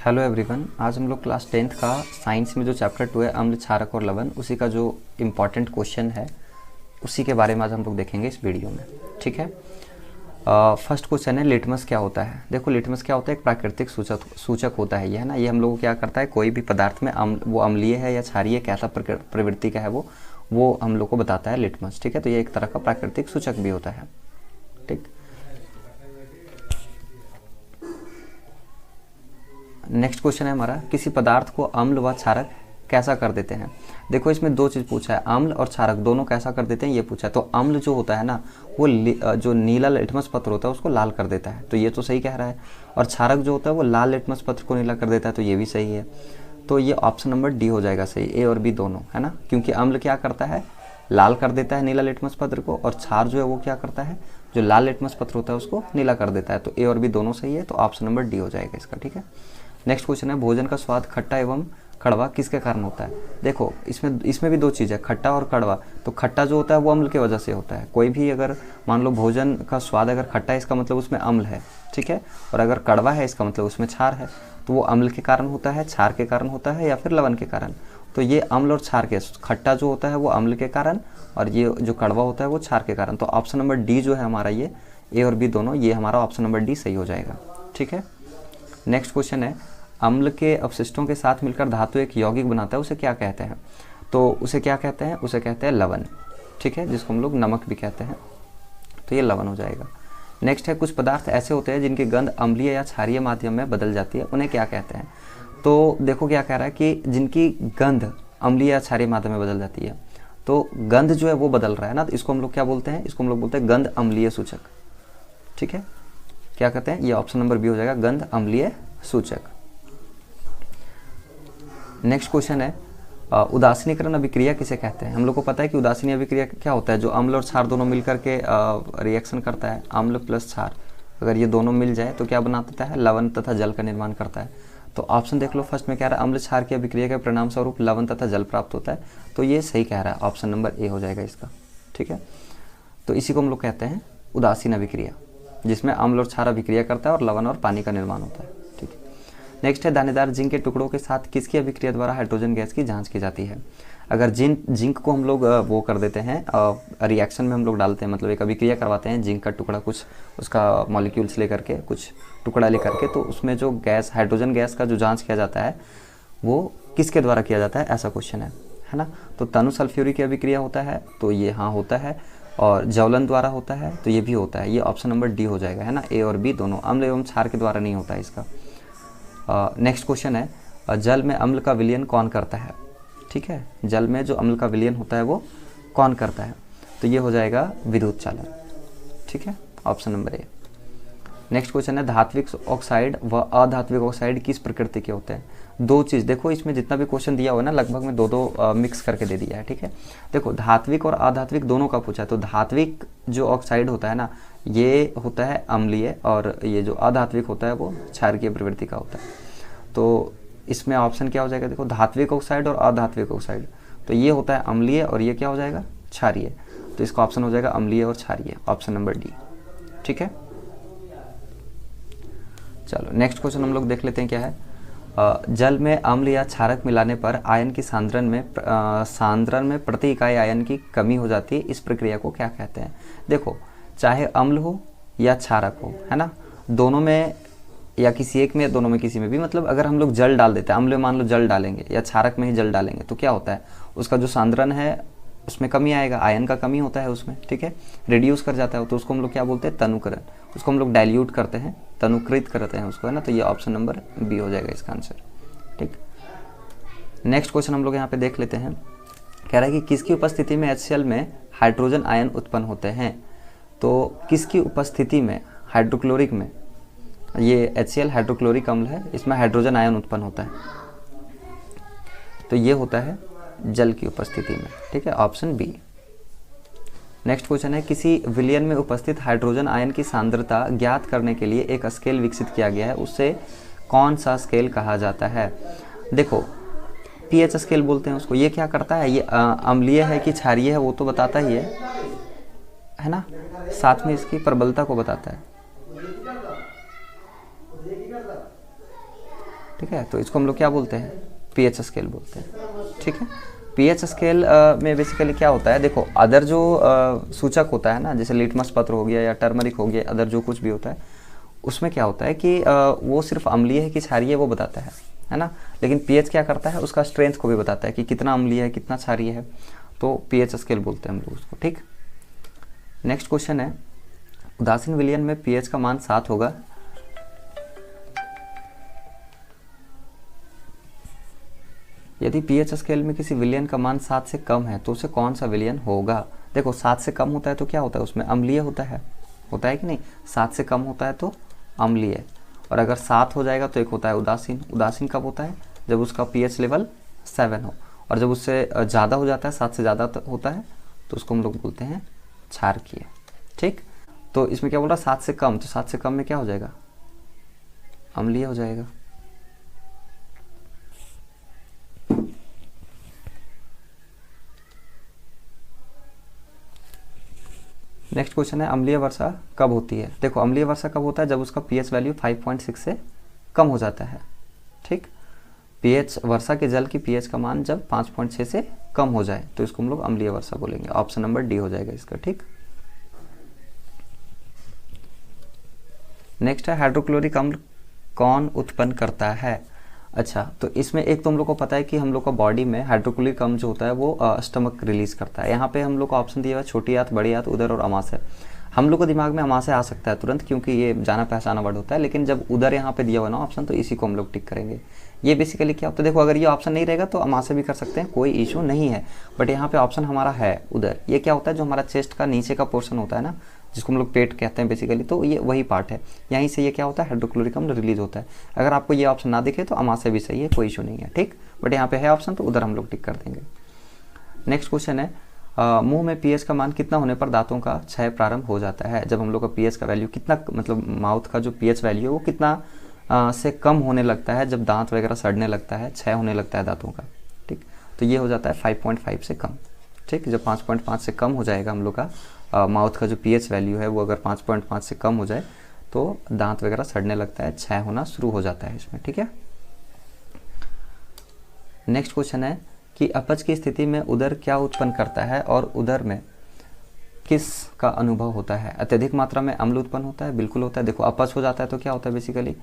Hello everyone. आज हम लोग क्लास 10th का साइंस में जो चैप्टर 2 है अम्ल क्षारक और लवण, उसी का जो इम्पॉर्टेंट क्वेश्चन है उसी के बारे में आज हम लोग देखेंगे इस वीडियो में। ठीक है। फर्स्ट क्वेश्चन है लिटमस क्या होता है। देखो लिटमस क्या होता है, एक प्राकृतिक सूचक होता है ये, है ना। ये हम लोग को क्या करता है, कोई भी पदार्थ में वो अम्लीय है या क्षारीय कैसा प्रवृत्ति का है वो हम लोग को बताता है लिटमस। ठीक है, तो ये एक तरह का प्राकृतिक सूचक भी होता है। ठीक, नेक्स्ट क्वेश्चन है हमारा, किसी पदार्थ को अम्ल व क्षारक कैसा कर देते हैं। देखो इसमें दो चीज़ पूछा है, अम्ल और क्षारक दोनों कैसा कर देते हैं ये पूछा है। तो अम्ल जो होता है ना वो जो नीला लिटमस पत्र होता है उसको लाल कर देता है, तो ये तो सही कह रहा है। और क्षारक जो होता है वो लाल लिटमस पत्र को नीला कर देता है, तो ये भी सही है। तो ये ऑप्शन नंबर डी हो जाएगा सही, ए और बी दोनों, है ना। क्योंकि अम्ल क्या करता है, लाल कर देता है नीला लिटमस पत्र को, और क्षार जो है वो क्या करता है, जो लाल लिटमस पत्र होता है उसको नीला कर देता है। तो ए और बी दोनों सही है, तो ऑप्शन नंबर डी हो जाएगा इसका। ठीक है। नेक्स्ट क्वेश्चन है, भोजन का स्वाद खट्टा एवं कड़वा किसके कारण होता है। देखो इसमें भी दो चीज़ है, खट्टा और कड़वा। तो खट्टा जो होता है वो अम्ल की वजह से होता है। कोई भी अगर मान लो भोजन का स्वाद अगर खट्टा है इसका मतलब उसमें अम्ल है, ठीक है। और अगर कड़वा है इसका मतलब उसमें क्षार है। तो वो अम्ल के कारण होता है, क्षार के कारण होता है, या फिर लवण के कारण। तो ये अम्ल और क्षार के, खट्टा जो होता है वो अम्ल के कारण और ये जो कड़वा होता है वो क्षार के कारण। तो ऑप्शन नंबर डी जो है हमारा, ये ए और बी दोनों, ये हमारा ऑप्शन नंबर डी सही हो जाएगा। ठीक है। नेक्स्ट क्वेश्चन है, अम्ल के अवशिष्टों के साथ मिलकर धातु एक यौगिक बनाता है, उसे क्या कहते हैं। तो उसे क्या कहते हैं, उसे कहते हैं लवण। ठीक है, जिसको हम लोग नमक भी कहते हैं, तो ये लवण हो जाएगा। नेक्स्ट है, कुछ पदार्थ ऐसे होते हैं जिनकी गंध अम्लीय या क्षारीय माध्यम में बदल जाती है, उन्हें क्या कहते हैं। तो देखो क्या कह रहा है कि जिनकी गंध अम्लीय या क्षारीय माध्यम में बदल जाती है, तो गंध जो है वो बदल रहा है ना, तो इसको हम लोग क्या बोलते हैं, इसको हम लोग बोलते हैं गंध अम्लीय सूचक। ठीक है, क्या कहते हैं, ये ऑप्शन नंबर बी हो जाएगा, गंध अम्लीय सूचक। नेक्स्ट क्वेश्चन है, उदासीनीकरण अभिक्रिया किसे कहते हैं। हम लोग को पता है कि उदासीनी अभिक्रिया क्या होता है, जो अम्ल और क्षार दोनों मिलकर के रिएक्शन करता है। अम्ल प्लस क्षार अगर ये दोनों मिल जाए तो क्या बना देता है, लवण तथा जल का निर्माण करता है। तो ऑप्शन देख लो, फर्स्ट में कह रहा है अम्ल क्षार की अभिक्रिया के परिणाम स्वरूप लवण तथा जल प्राप्त होता है, तो ये सही कह रहा है, ऑप्शन नंबर ए हो जाएगा इसका। ठीक है, तो इसी को हम लोग कहते हैं उदासीन अभिक्रिया, जिसमें अम्ल और क्षार अभिक्रिया करता है और लवण और पानी का निर्माण होता है। ठीक है। नेक्स्ट है, दानेदार जिंक के टुकड़ों के साथ किसकी अभिक्रिया द्वारा हाइड्रोजन गैस की जांच की जाती है। अगर जिंक को हम लोग वो कर देते हैं, रिएक्शन में हम लोग डालते हैं, मतलब एक अभिक्रिया करवाते हैं, जिंक का टुकड़ा कुछ उसका मॉलिक्यूल्स लेकर के, कुछ टुकड़ा लेकर के, तो उसमें जो गैस, हाइड्रोजन गैस का जो जांच किया जाता है वो किसके द्वारा किया जाता है, ऐसा क्वेश्चन है ना। तो तनु सल्फ्यूरिक की अभिक्रिया होता है, तो ये हाँ होता है। और ज्वलन द्वारा होता है, तो ये भी होता है, ये ऑप्शन नंबर डी हो जाएगा, है ना। ए और बी दोनों, अम्ल एवं क्षार के द्वारा नहीं होता है इसका। नेक्स्ट क्वेश्चन है, जल में अम्ल का विलयन कौन करता है। ठीक है, जल में जो अम्ल का विलयन होता है वो कौन करता है, तो ये हो जाएगा विद्युत चालन। ठीक है, option number A. Next question है, धात्विक ऑक्साइड व अधात्विक ऑक्साइड किस प्रकृति के होते हैं। दो चीज़ देखो, इसमें जितना भी क्वेश्चन दिया हुआ है ना लगभग में दो मिक्स करके दे दिया है। ठीक है, देखो धात्विक और अधात्विक दोनों का पूछा है। तो धात्विक जो ऑक्साइड होता है ना ये होता है अम्लीय, और ये जो अधात्विक होता है वो क्षारकीय प्रवृत्ति का होता है। तो इसमें ऑप्शन क्या हो जाएगा, देखो धात्विक ऑक्साइड और अधात्विक ऑक्साइड, तो ये होता है अम्लीय और ये क्या हो जाएगा, क्षारीय। तो इसका ऑप्शन हो जाएगा अम्लीय और क्षारीय, ऑप्शन नंबर डी। ठीक है, चलो नेक्स्ट क्वेश्चन हम लोग देख लेते हैं क्या है। जल में अम्ल या क्षारक मिलाने पर आयन की सांद्रण में प्रति इकाई आयन की कमी हो जाती है, इस प्रक्रिया को क्या कहते हैं। देखो चाहे अम्ल हो या क्षारक हो, है ना, दोनों में या किसी एक में, दोनों में किसी में भी, मतलब अगर हम लोग जल डाल देते हैं, अम्ल में मान लो जल डालेंगे या क्षारक में ही जल डालेंगे, तो क्या होता है, उसका जो सांद्रण है उसमें कमी आएगा, आयन का कमी होता है उसमें। ठीक है, रिड्यूस कर जाता है, तो उसको हम लोग क्या बोलते हैं, तनुकरण। उसको हम लोग डाइल्यूट करते हैं, तनुकृत करते हैं उसको, है ना। तो ये ऑप्शन नंबर बी हो जाएगा इसका आंसर। ठीक, नेक्स्ट क्वेश्चन हम लोग यहाँ पे देख लेते हैं। कह रहा है कि किसकी उपस्थिति में HCl में हाइड्रोजन आयन उत्पन्न होते हैं। तो किसकी उपस्थिति में, हाइड्रोक्लोरिक में, ये HCl हाइड्रोक्लोरिक अम्ल है, इसमें हाइड्रोजन आयन उत्पन्न होता है, तो ये होता है जल की उपस्थिति में। ठीक है, ऑप्शन बी। नेक्स्ट क्वेश्चन है, किसी विलयन में उपस्थित हाइड्रोजन आयन की सांद्रता ज्ञात करने के लिए एक स्केल विकसित किया गया है, उसे कौन सा स्केल कहा जाता है। देखो pH स्केल बोलते हैं उसको। ये क्या करता है, ये अम्लीय है कि क्षारीय है वो तो बताता ही है ना, साथ में इसकी प्रबलता को बताता है। ठीक है। तो इसको हम लोग क्या बोलते हैं, पीएच स्केल बोलते हैं, ठीक है। पीएच स्केल में बेसिकली क्या होता है, देखो अदर जो सूचक होता है ना, जैसे लिटमस पत्र हो गया या टर्मरिक हो गया, अदर जो कुछ भी होता है उसमें क्या होता है कि वो सिर्फ अम्लीय है कि क्षारीय है वो बताता है ना। लेकिन पीएच क्या करता है, उसका स्ट्रेंथ को भी बताता है कि कितना अम्लीय है कितना क्षारीय है, तो पीएच स्केल बोलते हैं हम लोग उसको, ठीक। नेक्स्ट क्वेश्चन है, उदासीन विलयन में पीएच का मान 7 होगा। यदि पीएच स्केल में किसी विलयन का मान 7 से कम है तो उसे कौन सा विलयन होगा। देखो 7 से कम होता है तो क्या होता है, उसमें अम्लीय होता है कि नहीं। 7 से कम होता है तो अम्लीय, और अगर 7 हो जाएगा तो एक होता है उदासीन। उदासीन कब होता है, जब उसका पीएच लेवल 7 हो, और जब उससे ज़्यादा हो जाता है, 7 से ज़्यादा होता है तो उसको हम लोग बोलते हैं क्षारकीय, ठीक। तो इसमें क्या बोल रहा है, 7 से कम, तो 7 से कम में क्या हो जाएगा, अम्लीय हो जाएगा। नेक्स्ट क्वेश्चन है, अम्लीय वर्षा कब होती है। देखो अम्लीय वर्षा कब होता है, जब उसका पीएच वैल्यू 5.6 से कम हो जाता है, ठीक। पीएच वर्षा के जल की पीएच का मान जब 5.6 से कम हो जाए तो इसको हम लोग अम्लीय वर्षा बोलेंगे। ऑप्शन नंबर डी हो जाएगा इसका, ठीक। नेक्स्ट है, हाइड्रोक्लोरिक अम्ल कौन उत्पन्न करता है। अच्छा, तो इसमें एक तो हम लोग को पता है कि हम लोग का बॉडी में हाइड्रोक्लोरिक अम्ल जो होता है वो स्टमक रिलीज करता है। यहाँ पे हम लोग को ऑप्शन दिया हुआ है छोटी आंत, बड़ी आंत, उदर और अमाशय। हम लोग को दिमाग में अमाशय आ सकता है तुरंत, क्योंकि ये जाना पहचाना वर्ड होता है, लेकिन जब उदर यहाँ पे दिया हुआ ना ऑप्शन, तो इसी को हम लोग टिक करेंगे। ये बेसिकली क्या होता है, देखो अगर ये ऑप्शन नहीं रहेगा तो अमाशय भी कर सकते हैं, कोई इशू नहीं है। बट यहाँ पे ऑप्शन हमारा है उदर। ये क्या होता है, जो हमारा चेस्ट का नीचे का पोर्शन होता है ना, जिसको हम लोग पेट कहते हैं बेसिकली, तो ये वही पार्ट है। यहीं से ये क्या होता है, हाइड्रोक्लोरिक अम्ल रिलीज होता है। अगर आपको ये ऑप्शन ना दिखे तो अमाशय भी सही है, कोई इशू नहीं है, ठीक। बट यहाँ पे है ऑप्शन तो उधर हम लोग टिक कर देंगे। नेक्स्ट क्वेश्चन है, मुंह में पीएच का मान कितना होने पर दांतों का क्षय प्रारंभ हो जाता है। जब हम लोग का पीएच का वैल्यू कितना, मतलब माउथ का जो पीएच वैल्यू है वो कितना से कम होने लगता है, जब दांत वगैरह सड़ने लगता है, क्षय होने लगता है दांतों का, ठीक। तो ये हो जाता है 5.5 से कम, ठीक। जब 5.5 से कम हो जाएगा हम लोग का माउथ का जो पीएच वैल्यू है वो अगर 5.5 से कम हो जाए तो दांत वगैरह सड़ने लगता है, क्षय होना शुरू हो जाता है इसमें, ठीक है। नेक्स्ट क्वेश्चन है कि अपच की स्थिति में उदर क्या उत्पन्न करता है और उदर में किस का अनुभव होता है। अत्यधिक मात्रा में अम्ल उत्पन्न होता है, बिल्कुल होता है। देखो अपच हो जाता है तो क्या होता है बेसिकली,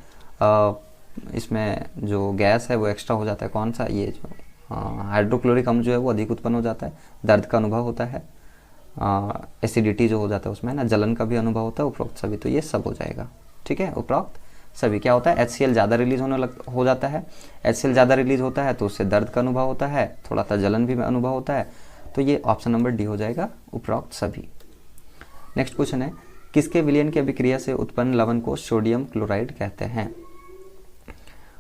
इसमें जो गैस है वो एक्स्ट्रा हो जाता है, कौन सा, ये जो हाइड्रोक्लोरिक अम्ल जो है वो अधिक उत्पन्न हो जाता है। दर्द का अनुभव होता है, एसिडिटी जो हो जाता है उसमें ना, जलन का भी अनुभव होता है, उपरोक्त सभी। तो ये सब हो जाएगा, ठीक है। उपरोक्त सभी क्या होता है, HCl ज़्यादा रिलीज हो जाता है। HCl ज़्यादा रिलीज होता है तो उससे दर्द का अनुभव होता है, थोड़ा सा जलन भी अनुभव होता है। तो ये ऑप्शन नंबर डी हो जाएगा, उपरोक्त सभी। नेक्स्ट क्वेश्चन है, किसके विलयन की अभिक्रिया से उत्पन्न लवण को सोडियम क्लोराइड कहते हैं।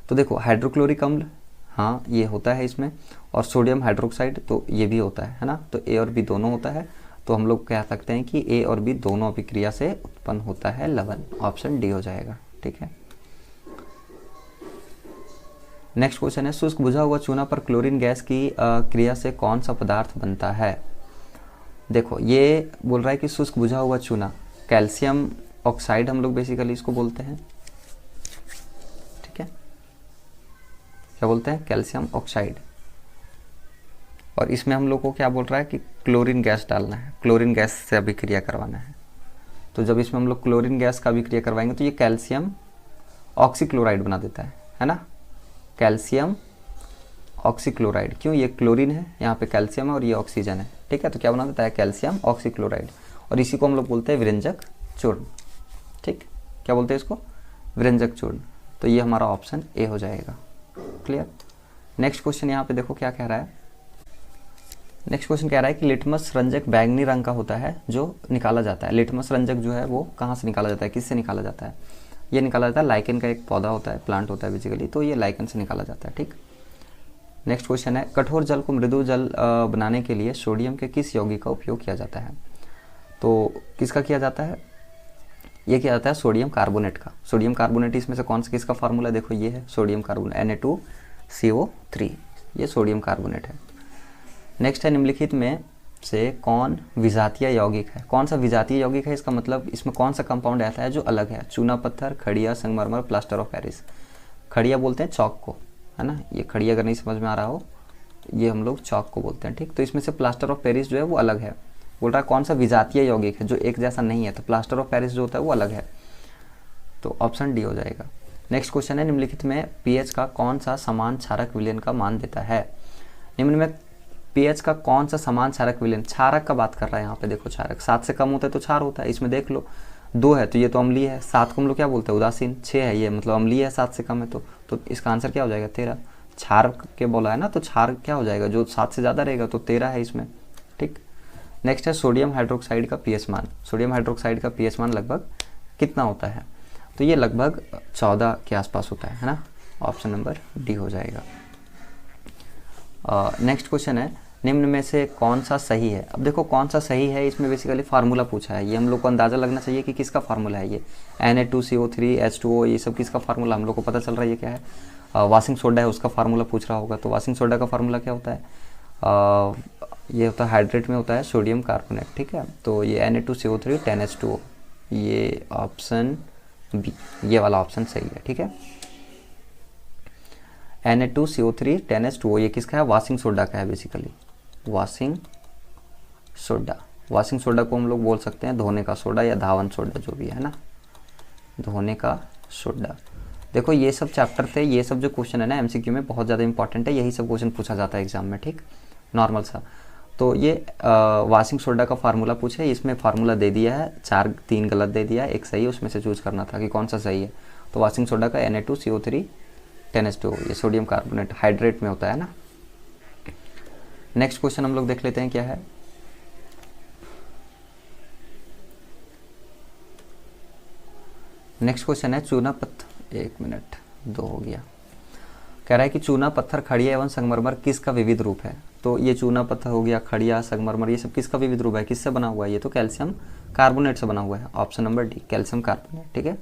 तो देखो हाइड्रोक्लोरिक अम्ल, हाँ ये होता है इसमें, और सोडियम हाइड्रोक्साइड तो ये भी होता है ना। तो ए और बी दोनों होता है, तो हम लोग कह सकते हैं कि ए और बी दोनों अभिक्रिया से उत्पन्न होता है लवण। ऑप्शन डी हो जाएगा, ठीक है। नेक्स्ट क्वेश्चन है, शुष्क बुझा हुआ चूना पर क्लोरीन गैस की क्रिया से कौन सा पदार्थ बनता है। देखो ये बोल रहा है कि शुष्क बुझा हुआ चूना, कैल्शियम ऑक्साइड हम लोग बेसिकली इसको बोलते हैं, ठीक है। क्या बोलते हैं, कैल्शियम ऑक्साइड। और इसमें हम लोग को क्या बोल रहा है कि क्लोरीन गैस डालना है, क्लोरीन गैस से अभिक्रिया करवाना है। तो जब इसमें हम लोग क्लोरीन गैस का अभिक्रिया करवाएंगे तो ये कैल्शियम ऑक्सीक्लोराइड बना देता है ना। कैल्शियम ऑक्सीक्लोराइड, क्यों, ये क्लोरीन है, यहाँ पे कैल्शियम है और ये ऑक्सीजन है, ठीक है। तो क्या बना देता है, कैल्शियम ऑक्सीक्लोराइड। और इसी को हम लोग बोलते हैं विरंजक चूर्ण, ठीक। क्या बोलते हैं इसको, विरंजक चूर्ण। तो ये हमारा ऑप्शन ए हो जाएगा, क्लियर। नेक्स्ट क्वेश्चन यहाँ पे देखो क्या कह रहा है। नेक्स्ट क्वेश्चन कह रहा है कि लिटमस रंजक बैंगनी रंग का होता है जो निकाला जाता है। लिटमस रंजक जो है वो कहाँ से निकाला जाता है, किससे निकाला जाता है। ये निकाला जाता है, लाइकेन का एक पौधा होता है, प्लांट होता है बेसिकली, तो ये लाइकेन से निकाला जाता है, ठीक। नेक्स्ट क्वेश्चन है, कठोर जल को मृदु जल बनाने के लिए सोडियम के किस यौगिक का उपयोग किया जाता है। तो किसका किया जाता है, ये किया जाता है सोडियम कार्बोनेट का। सोडियम कार्बोनेट इसमें से कौन सा किसका फार्मूला, देखो ये है सोडियम कार्बोनेट, Na2CO3, ये सोडियम कार्बोनेट है। नेक्स्ट है, निम्नलिखित में से कौन विजातीय यौगिक है। कौन सा विजातीय यौगिक है, इसका मतलब इसमें कौन सा कंपाउंड ऐसा है जो अलग है। चूना पत्थर, खड़िया, संगमरमर, प्लास्टर ऑफ पेरिस। खड़िया बोलते हैं चौक को, है ना, ये खड़िया अगर नहीं समझ में आ रहा हो, ये हम लोग चौक को बोलते हैं, ठीक। तो इसमें से प्लास्टर ऑफ पेरिस जो है वो अलग है। बोल रहा है कौन सा विजातीय यौगिक है जो एक जैसा नहीं है, तो प्लास्टर ऑफ पेरिस जो होता है वो अलग है, तो ऑप्शन डी हो जाएगा। नेक्स्ट क्वेश्चन है, निम्नलिखित में पीएच का कौन सा समान क्षारक विलयन का मान देता है। निम्न में पीएच का कौन सा समान क्षारक विलयन, क्षारक का बात कर रहा है यहाँ पे, देखो क्षारक 7 से कम होता है तो क्षार होता है, इसमें देख लो 2 है तो ये तो अम्लीय है, 7 को हम लोग क्या बोलते हैं उदासीन, 6 है ये मतलब अम्लीय है, 7 से कम है तो इसका आंसर क्या हो जाएगा 13। क्षार के बोला है ना, तो क्षार क्या हो जाएगा, जो 7 से ज़्यादा रहेगा तो 13 है इसमें, ठीक। नेक्स्ट है सोडियम हाइड्रोक्साइड का पीएच मान। सोडियम हाइड्रोक्साइड का पीएच मान लगभग कितना होता है, तो ये लगभग 14 के आसपास होता है ना, ऑप्शन नंबर डी हो जाएगा। नेक्स्ट क्वेश्चन है, निम्न में से कौन सा सही है। अब देखो कौन सा सही है, इसमें बेसिकली फार्मूला पूछा है, ये हम लोग को अंदाज़ा लगना चाहिए कि किसका फार्मूला है ये, Na2CO3 H2O, ये सब किसका फार्मूला हम लोग को पता चल रहा है ये क्या है, वाशिंग सोडा है उसका फार्मूला पूछ रहा होगा। तो वाशिंग सोडा का फार्मूला क्या होता है, ये होता है हाइड्रेट में होता है सोडियम कार्बोनेट, ठीक है। तो ये Na2CO3 10H2O, ये ऑप्शन बी, ये वाला ऑप्शन सही है, ठीक है। Na2CO3 10H2O ये किसका है, वाशिंग सोडा का है basically, washing soda. Washing soda को हम लोग बोल सकते हैं धोने का सोडा या धावन सोडा, जो भी है ना, धोने का सोडा। देखो ये सब चैप्टर थे, ये सब जो क्वेश्चन है ना एमसीक्यू में बहुत ज़्यादा इंपॉर्टेंट है, यही सब क्वेश्चन पूछा जाता है एग्जाम में, ठीक, नॉर्मल सा। तो ये वाशिंग सोडा का फार्मूला पूछे, इसमें फार्मूला दे दिया है, 3 गलत दे दिया है, एक सही, उसमें से चूज करना था कि कौन सा सही है। तो वाशिंग सोडा का Na2CO3 10H2O, ये सोडियम कार्बोनेट हाइड्रेट में होता है ना। नेक्स्ट क्वेश्चन हम लोग देख लेते हैं क्या है। नेक्स्ट क्वेश्चन है चूना पत्थर, 1 मिनट 2 हो गया, कह रहा है कि चूना पत्थर, खड़िया एवं संगमरमर किसका विविध रूप है। तो ये चूना पत्थर हो गया, खड़िया, संगमरमर, ये सब किसका विविध रूप है, किससे बना हुआ है, ये तो कैल्शियम कार्बोनेट से बना हुआ है, option number D calcium carbonate, ठीक है।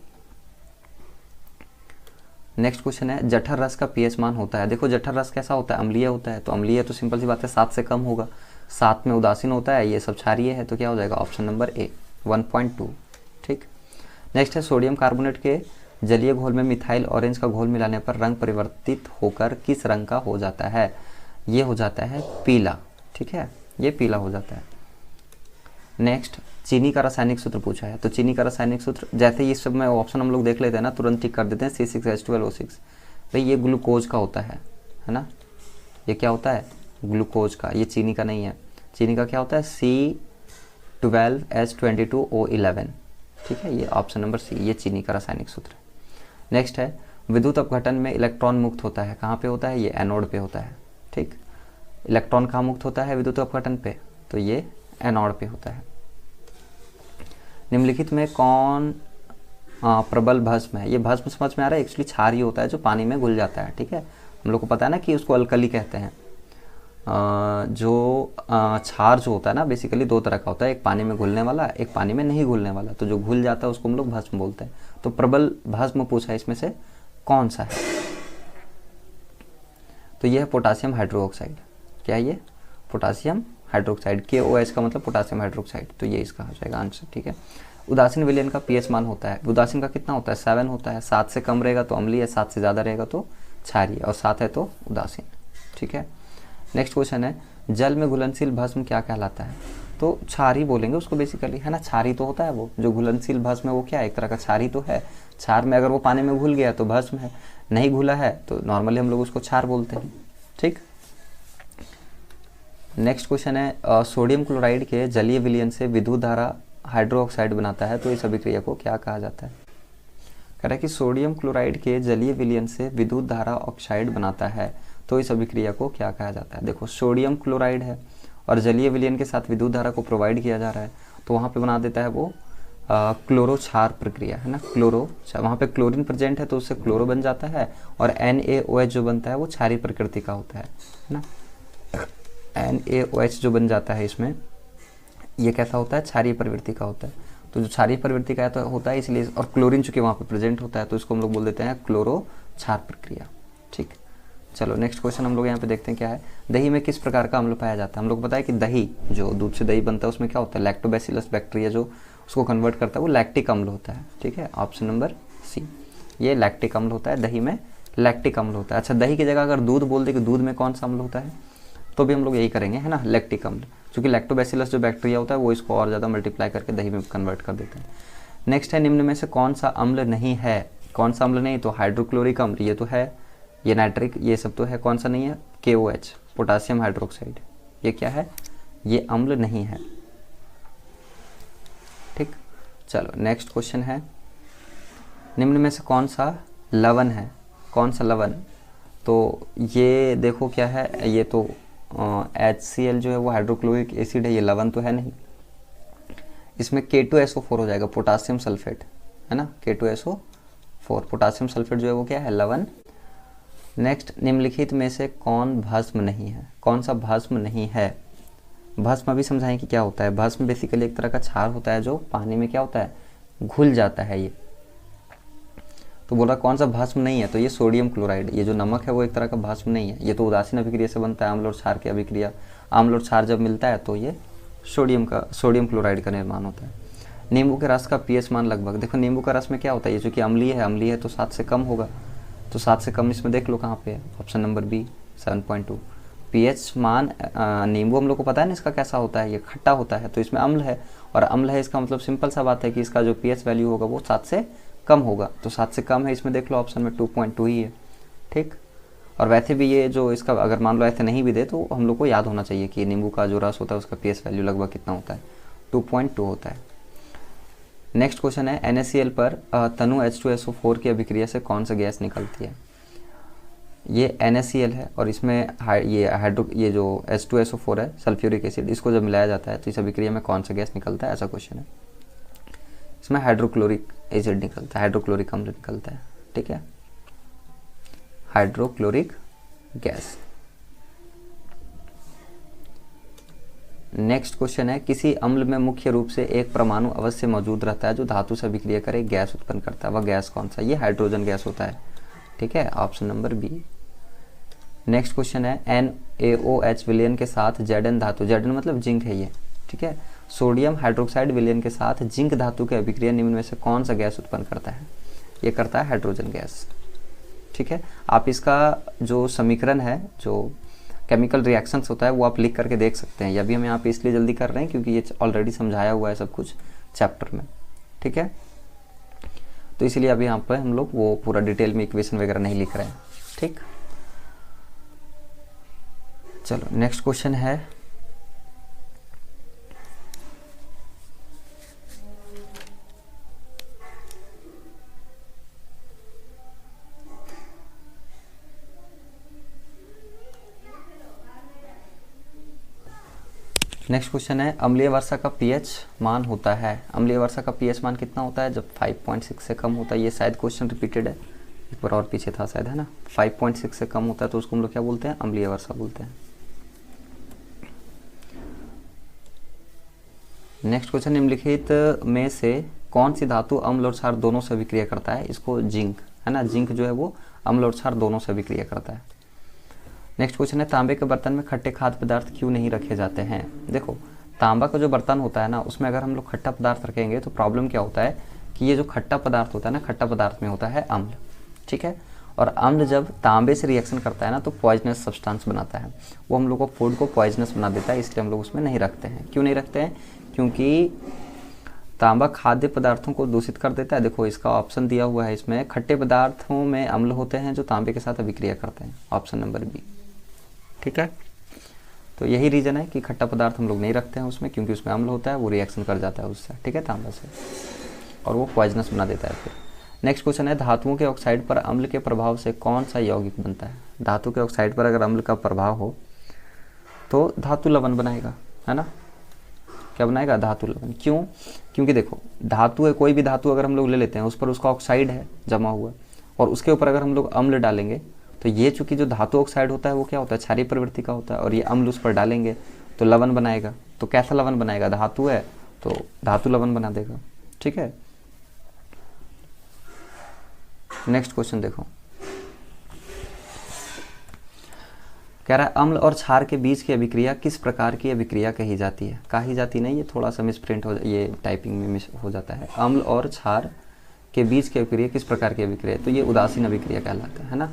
नेक्स्ट क्वेश्चन है, जठर रस का पीएच मान होता है। देखो जठर रस कैसा होता है, अम्लीय होता है, तो अम्लीय तो सिंपल सी बात है 7 से कम होगा, 7 में उदासीन होता है, ये सब क्षारीय है, तो क्या हो जाएगा ऑप्शन नंबर ए 1.2, ठीक। नेक्स्ट है, सोडियम कार्बोनेट के जलीय घोल में मिथाइल ऑरेंज का घोल मिलाने पर रंग परिवर्तित होकर किस रंग का हो जाता है, ये हो जाता है पीला, ठीक है, ये पीला हो जाता है। नेक्स्ट, चीनी का रासायनिक सूत्र पूछा है, तो चीनी का रासायनिक सूत्र, जैसे ये सब में ऑप्शन हम लोग देख लेते हैं ना, तुरंत टिक कर देते हैं, C6H12O6, भाई ये ग्लूकोज का होता है ना, ये क्या होता है ग्लूकोज का, ये चीनी का नहीं है। चीनी का क्या होता है C12H22O11, ठीक है, ये ऑप्शन नंबर सी, ये चीनी का रासायनिक सूत्र है। नेक्स्ट है, विद्युत अपघटन में इलेक्ट्रॉन मुक्त होता है, कहाँ पे होता है, ये एनोड पे होता है, ठीक। इलेक्ट्रॉन कहाँ मुक्त होता है विद्युत अपघटन पे, तो ये एनोड पे होता है। निम्नलिखित में कौन प्रबल भस्म है, ये भस्म समझ में आ रहा है, एक्चुअली क्षार ही होता है जो पानी में घुल जाता है, ठीक है। हम लोग को पता है ना कि उसको अल्कली कहते हैं। जो क्षार जो होता है ना बेसिकली 2 तरह का होता है, एक पानी में घुलने वाला, एक पानी में नहीं घुलने वाला, तो जो घुल जाता है उसको हम लोग भस्म बोलते हैं। तो प्रबल भस्म पूछा है, इसमें से कौन सा है, तो यह है पोटासियम हाइड्रोक्साइड। क्या है ये, पोटासियम हाइड्रोक्साइड, KOH का मतलब पोटासियम हाइड्रोक्साइड, तो ये इसका हो जाएगा आंसर, ठीक है। उदासीन विलयन का पीएच मान होता है, उदासीन का कितना होता है 7 होता है, 7 से कम रहेगा तो अम्लीय, 7 से ज़्यादा रहेगा तो क्षारीय, और 7 है तो उदासीन, ठीक है। नेक्स्ट क्वेश्चन है, जल में घुलनशील भस्म क्या कहलाता है, तो क्षारी बोलेंगे उसको बेसिकली, है ना, क्षारी तो होता है वो, जो घुलनशील भस्म है वो क्या है, एक तरह का क्षारी तो है। क्षार में अगर वो पानी में घुल गया तो भस्म है, नहीं घुला है तो नॉर्मली हम लोग उसको क्षार बोलते हैं, ठीक। नेक्स्ट क्वेश्चन है, सोडियम क्लोराइड के जलीय विलयन से विद्युत धारा हाइड्रोक्साइड बनाता है, तो इस अभिक्रिया को क्या कहा जाता है। कह रहा है कि सोडियम क्लोराइड के जलीय विलयन से विद्युत धारा ऑक्साइड बनाता है, तो इस अभिक्रिया को क्या कहा जाता है। देखो सोडियम क्लोराइड है और जलीय विलयन के साथ विद्युत धारा को प्रोवाइड किया जा रहा है, तो वहाँ पे बना देता है वो क्लोरो क्षार प्रक्रिया, है ना, क्लोरो, वहाँ पे क्लोरीन प्रेजेंट है तो उससे क्लोरो बन जाता है, और NaOH जो बनता है वो क्षारीय प्रकृति का होता है ना। NaOH जो बन जाता है इसमें, ये कैसा होता है, क्षारीय प्रवृत्ति का होता है। तो जो क्षारीय प्रवृत्ति का होता है इसलिए, और क्लोरीन चूंकि वहाँ पे प्रेजेंट होता है तो इसको हम लोग बोल देते हैं क्लोरो क्षार प्रक्रिया, ठीक। चलो नेक्स्ट क्वेश्चन हम लोग यहाँ पे देखते हैं क्या है, दही में किस प्रकार का अम्ल पाया जाता है। हम लोग को पता है कि दही, जो दूध से दही बनता है उसमें क्या होता है, लैक्टोबैसिलस बैक्टीरिया जो उसको कन्वर्ट करता है वो लैक्टिक अम्ल होता है, ठीक है, ऑप्शन नंबर सी, ये लैक्टिक अम्ल होता है दही में लैक्टिक अम्ल होता है। अच्छा, दही की जगह अगर दूध बोल दे कि दूध में कौन सा अम्ल होता है, तो भी हम लोग यही करेंगे, है ना, लैक्टिक अम्ल, क्योंकि लैक्टोबैसिलस जो बैक्टीरिया होता है वो इसको और ज़्यादा मल्टीप्लाई करके दही में कन्वर्ट कर देते हैं। नेक्स्ट है, निम्न में से कौन सा अम्ल नहीं है, कौन सा अम्ल नहीं, तो हाइड्रोक्लोरिक अम्ल ये तो है, ये नाइट्रिक, ये सब तो है, कौन सा नहीं है, KOH, पोटासियम हाइड्रोक्साइड, ये क्या है, ये अम्ल नहीं है। ठीक, चलो नेक्स्ट क्वेश्चन है, निम्न में से कौन सा लवण है, कौन सा लवण, तो ये देखो क्या है, ये तो HCl जो है वो हाइड्रोक्लोरिक एसिड है, ये लवण तो है नहीं, इसमें K2SO4 हो जाएगा, पोटासियम सल्फेट, है ना, K2SO4, पोटासियम सल्फेट जो है वो क्या है, लवण। नेक्स्ट, निम्नलिखित में से कौन भस्म नहीं है, कौन सा भस्म नहीं है, भस्म अभी समझाएं कि क्या होता है। भस्म बेसिकली एक तरह का क्षार होता है जो पानी में क्या होता है, घुल जाता है ये, तो बोल रहा कौन सा भस्म नहीं है, तो ये सोडियम क्लोराइड, ये जो नमक है वो एक तरह का भस्म नहीं है, ये तो उदासीन अभिक्रिया से बनता है, अम्ल और क्षार की अभिक्रिया, अम्ल और क्षार जब मिलता है तो ये सोडियम क्लोराइड का निर्माण होता है। नींबू के रस का pH मान लगभग, देखो नींबू का रस में क्या होता है, ये जो कि अम्लीय है तो 7 से कम होगा, तो 7 से कम इसमें देख लो कहाँ पे है, ऑप्शन नंबर बी 7.2। pH मान नींबू हम लोग को पता है ना इसका कैसा होता है, ये खट्टा होता है, तो इसमें अम्ल है, और अम्ल है इसका मतलब सिंपल सा बात है कि इसका जो pH वैल्यू होगा वो 7 से कम होगा, तो 7 से कम है, इसमें देख लो ऑप्शन में 2.2 ही है। ठीक, और वैसे भी ये जो इसका अगर मान लो ऐसे नहीं भी दे तो हम लोग को याद होना चाहिए कि नींबू का जो रस होता है उसका pH वैल्यू लगभग कितना होता है, 2.2 होता है। नेक्स्ट क्वेश्चन है, NaCl पर तनु H2SO4 की अभिक्रिया से कौन सा गैस निकलती है, ये NaCl है और इसमें ये जो H2SO4 है सल्फ्यूरिक एसिड, इसको जब मिलाया जाता है तो इस अभिक्रिया में कौन सा गैस निकलता है, ऐसा क्वेश्चन है। इसमें हाइड्रोक्लोरिक एसिड निकलता है, हाइड्रोक्लोरिक अम्ल निकलता है। ठीक है, हाइड्रोक्लोरिक गैस। नेक्स्ट क्वेश्चन है, किसी अम्ल में मुख्य रूप से एक परमाणु अवश्य मौजूद रहता है जो धातु से अभिक्रिया करे गैस उत्पन्न करता है, वह गैस कौन सा, ये हाइड्रोजन गैस होता है। ठीक है, option number B. Next question है, NaOH विलयन के साथ Zn धातु, Zn मतलब जिंक है ये, ठीक है, सोडियम हाइड्रोक्साइड विलयन के साथ जिंक धातु की अभिक्रिया निम्न में से कौन सा गैस उत्पन्न करता है, ये करता है हाइड्रोजन गैस। ठीक है, आप इसका जो समीकरण है, जो केमिकल रिएक्शंस होता है वो आप लिख करके देख सकते हैं, ये भी हम यहाँ पे इसलिए जल्दी कर रहे हैं क्योंकि ये ऑलरेडी समझाया हुआ है सब कुछ चैप्टर में। ठीक है, तो इसलिए अभी यहाँ पे हम लोग वो पूरा डिटेल में इक्वेशन वगैरह नहीं लिख रहे हैं। ठीक, चलो नेक्स्ट क्वेश्चन है, नेक्स्ट क्वेश्चन है, अम्लीय वर्षा का pH मान होता है, अम्लीय वर्षा का pH मान कितना होता है, जब 5.6 से कम होता है, ये शायद क्वेश्चन रिपीटेड है, एक बार और पीछे था शायद, है ना, 5.6 से कम होता है तो उसको हम लोग क्या बोलते हैं, अम्लीय वर्षा बोलते हैं। नेक्स्ट क्वेश्चन, निम्नलिखित में से कौन सी धातु अम्ल और क्षार दोनों से अभिक्रिया करता है, इसको जिंक, है ना, जिंक जो है वो अम्ल और क्षार दोनों से अभिक्रिया करता है। नेक्स्ट क्वेश्चन है, तांबे के बर्तन में खट्टे खाद्य पदार्थ क्यों नहीं रखे जाते हैं। देखो, तांबा का जो बर्तन होता है ना, उसमें अगर हम लोग खट्टा पदार्थ रखेंगे तो प्रॉब्लम क्या होता है कि ये जो खट्टा पदार्थ होता है ना, खट्टा पदार्थ में होता है अम्ल। ठीक है, और अम्ल जब तांबे से रिएक्शन करता है ना तो पॉइजनस सब्सटेंस बनाता है, वो हम लोग को फूड को पॉइजनस बना देता है, इसलिए हम लोग उसमें नहीं रखते हैं। क्यों नहीं रखते हैं, क्योंकि तांबा खाद्य पदार्थों को दूषित कर देता है। देखो इसका ऑप्शन दिया हुआ है, इसमें खट्टे पदार्थों में अम्ल होते हैं जो तांबे के साथ अभिक्रिया करते हैं, ऑप्शन नंबर बी। ठीक है, तो यही रीज़न है कि खट्टा पदार्थ हम लोग नहीं रखते हैं उसमें, क्योंकि उसमें अम्ल होता है, वो रिएक्शन कर जाता है उससे, ठीक है, तांबा से, और वो पॉइजनस बना देता है फिर। नेक्स्ट क्वेश्चन है, धातुओं के ऑक्साइड पर अम्ल के प्रभाव से कौन सा यौगिक बनता है। धातु के ऑक्साइड पर अगर अम्ल का प्रभाव हो तो धातु लवण बनाएगा, है ना, क्या बनाएगा, धातु लवण। क्यों, क्योंकि देखो धातु है, कोई भी धातु अगर हम लोग ले लेते हैं उस पर उसका ऑक्साइड है जमा हुआ, और उसके ऊपर अगर हम लोग अम्ल डालेंगे तो ये चूंकि जो धातु ऑक्साइड होता है वो क्या होता है, क्षारीय प्रवृत्ति का होता है, और ये अम्ल उस पर डालेंगे तो लवण बनाएगा। तो कैसा लवण बनाएगा, धातु है तो धातु लवण बना देगा। ठीक है, नेक्स्ट क्वेश्चन देखो, कह रहा है अम्ल और क्षार के बीच की अभिक्रिया किस प्रकार की अभिक्रिया कही जाती है। कही जाती नहीं, ये थोड़ा सा मिसप्रिंट हो, ये टाइपिंग में मिस हो जाता है। अम्ल और क्षार के बीच की अभिक्रिया किस प्रकार की अभिक्रिया है? तो ये उदासीन अभिक्रिया कहलाता है ना।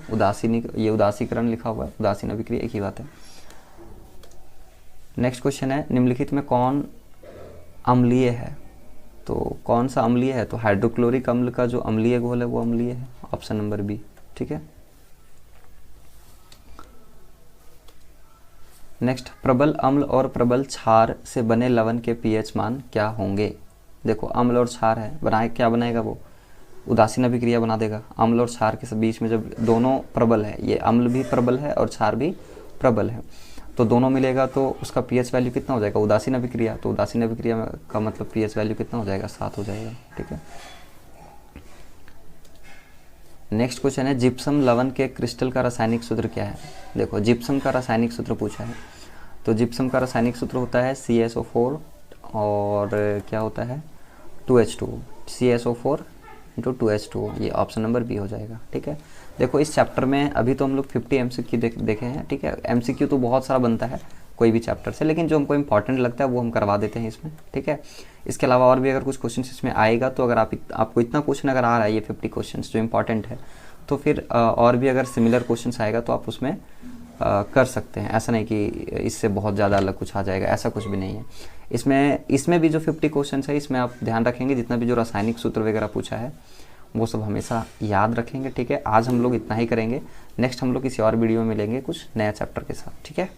ये उदासीकरण लिखा हुआ है, उदासीन अभिक्रिया एक ही बात है। नेक्स्ट क्वेश्चन है, निम्नलिखित में कौन अम्लीय है? तो कौन सा अम्लीय है? तो हाइड्रोक्लोरिक अम्ल का जो अम्लीय घोल है वो अम्लीय है, ऑप्शन नंबर बी। ठीक है। नेक्स्ट, प्रबल अम्ल और प्रबल क्षार से बने लवण के पीएच मान क्या होंगे? देखो अम्ल और क्षार है, बनाए क्या बनाएगा वो? उदासीन अभिक्रिया बना देगा। अम्ल और क्षार के बीच में जब दोनों प्रबल है, ये अम्ल भी प्रबल है और क्षार भी प्रबल है, तो दोनों मिलेगा तो उसका पीएच वैल्यू कितना हो जाएगा? उदासीन अभिक्रिया, तो उदासीन अभिक्रिया का मतलब पीएच वैल्यू कितना हो जाएगा? 7 हो जाएगा। ठीक है। नेक्स्ट क्वेश्चन है, जिप्सम लवण के क्रिस्टल का रासायनिक सूत्र क्या है? देखो जिप्सम का रासायनिक सूत्र पूछा है, तो जिप्सम का रासायनिक सूत्र होता है CaSO4 और क्या होता है 2H2, CaSO4 × 2H2, ये ऑप्शन नंबर बी हो जाएगा। ठीक है। देखो इस चैप्टर में अभी तो हम लोग 50 MCQ देखे हैं। ठीक है। MCQ तो बहुत सारा बनता है कोई भी चैप्टर से, लेकिन जो हमको इंपॉर्टेंट लगता है वो हम करवा देते हैं इसमें। ठीक है। इसके अलावा और भी अगर कुछ क्वेश्चन इसमें आएगा, तो अगर आपको इतना क्वेश्चन अगर आ रहा है, ये 50 क्वेश्चन जो इंपॉर्टेंट है, तो फिर और भी अगर सिमिलर क्वेश्चन आएगा तो आप उसमें कर सकते हैं। ऐसा नहीं कि इससे बहुत ज़्यादा अलग कुछ आ जाएगा, ऐसा कुछ भी नहीं है। इसमें भी जो 50 क्वेश्चन है, इसमें आप ध्यान रखेंगे जितना भी जो रासायनिक सूत्र वगैरह पूछा है वो सब हमेशा याद रखेंगे। ठीक है। आज हम लोग इतना ही करेंगे, नेक्स्ट हम लोग किसी और वीडियो में मिलेंगे कुछ नया चैप्टर के साथ। ठीक है।